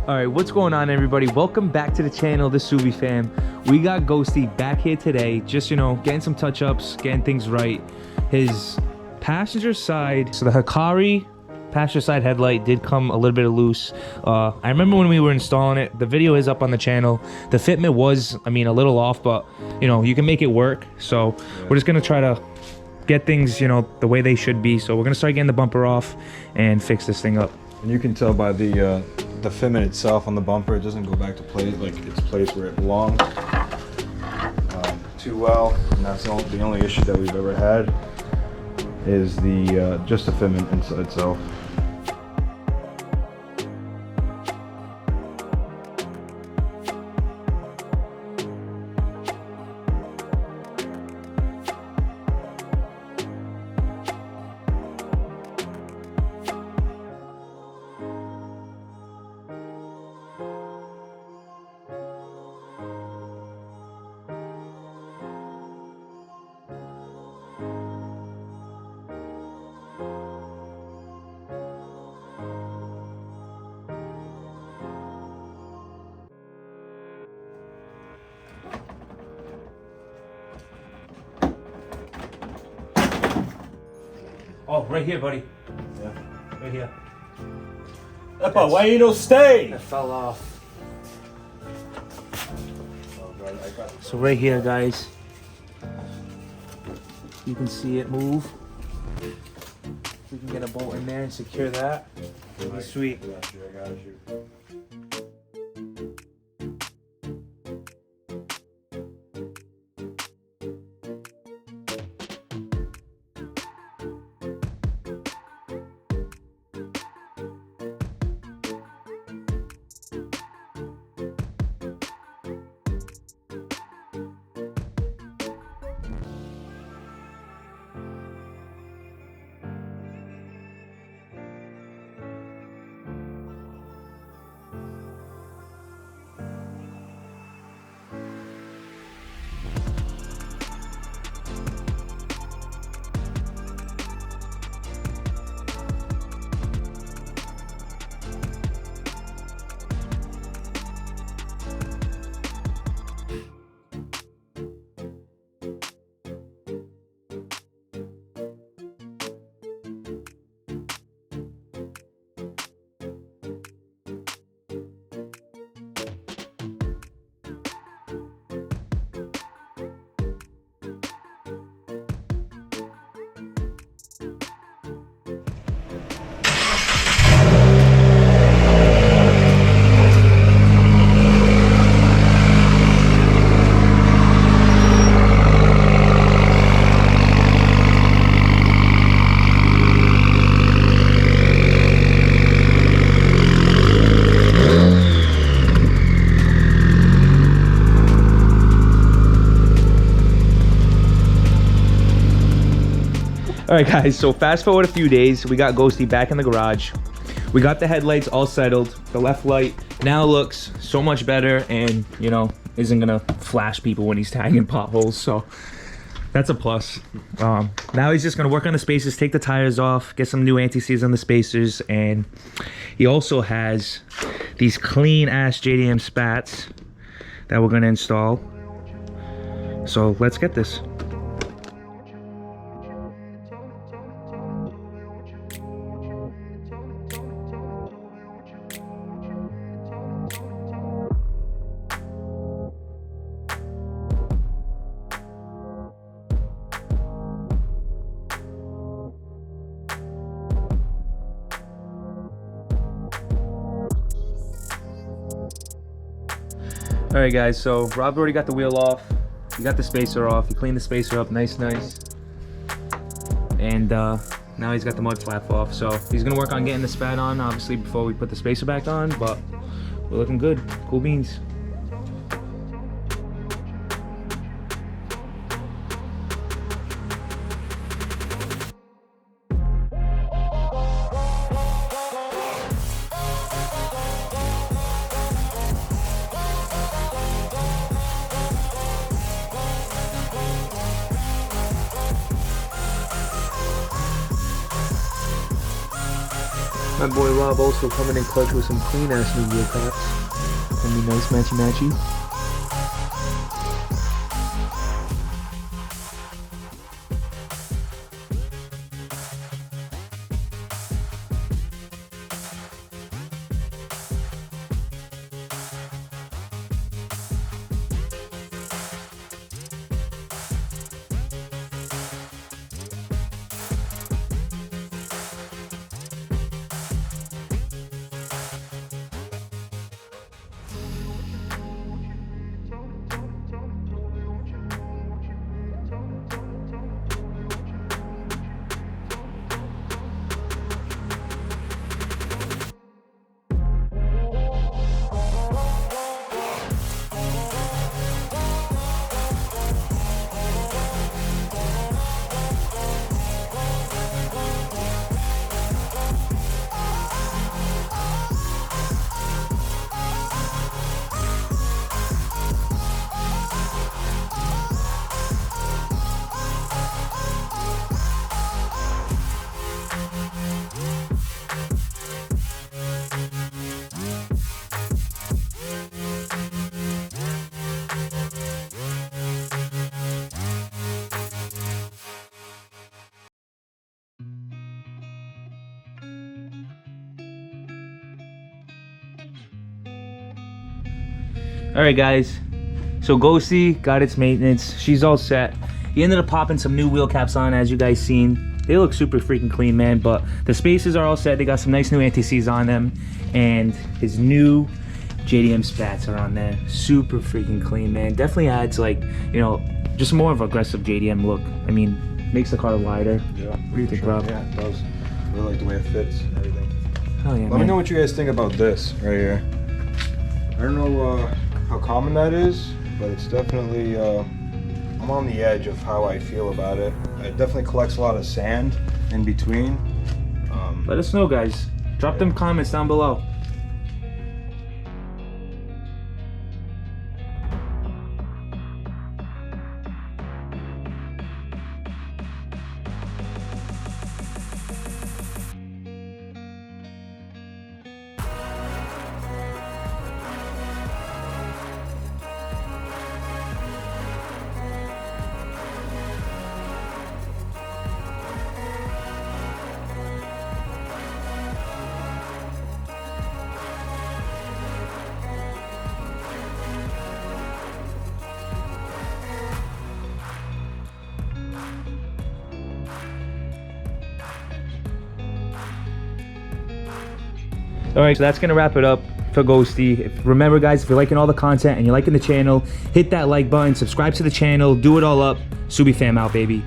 All right, what's going on, everybody? Welcome back to the channel, the Subi fam. We got Ghosty back here today, just, you know, getting some touch-ups, getting things right. His passenger side, so the Hikari passenger side headlight did come a little bit loose. I remember when we were installing it, the video is up on the channel. The fitment was, I mean, a little off, but, you know, you can make it work. So we're just gonna try to get things, you know, the way they should be. So we're gonna start getting the bumper off and fix this thing up. And you can tell by the fitment itself on the bumper, it doesn't go back to place, like its place where it belongs too well. And that's the only issue that we've ever had is the just the fitment inside itself. Oh, right here, buddy. Yeah. Right here. Epa, why you don't stay? It fell off. Oh, God, I got So right here, guys, you can see it move. We can get a bolt in there and secure that. It'll be sweet. I got you. All right, guys, so fast forward a few days, we got Ghosty back in the garage. We got the headlights all settled. The left light now looks so much better and, you know, isn't gonna flash people when he's tagging potholes, so that's a plus. Now he's just gonna work on the spacers, take the tires off, get some new anti-seize on the spacers, and he also has these clean ass JDM spats that we're gonna install. So let's get this. All right, guys, so Rob already got the wheel off. He got the spacer off. He cleaned the spacer up nice. And now he's got the mud flap off. So he's gonna work on getting the spat on, obviously, before we put the spacer back on, but we're looking good. Cool beans. My boy Rob also coming in clutch with some clean ass new wheel caps. Gonna be nice matchy matchy. Alright guys, so Ghosty got its maintenance. She's all set. He ended up popping some new wheel caps on, as you guys seen. They look super freaking clean, man, but the spacers are all set. They got some nice new anti-seize on them, and his new JDM spats are on there. Super freaking clean, man. Definitely adds, like, you know, just more of an aggressive JDM look. I mean, makes the car wider. Yeah. What do you think, Rob? Yeah, it does. I really like the way it fits and everything. Hell yeah, Let man. me know what you guys think about this right here. I don't know how common that is, but it's definitely, I'm on the edge of how I feel about it. It definitely collects a lot of sand in between. Let us know, guys. Drop them comments down below. Alright, so that's gonna wrap it up for Ghosty. Remember guys, if you're liking all the content and you're liking the channel, hit that like button, subscribe to the channel, do it all up. Subi fam out, baby.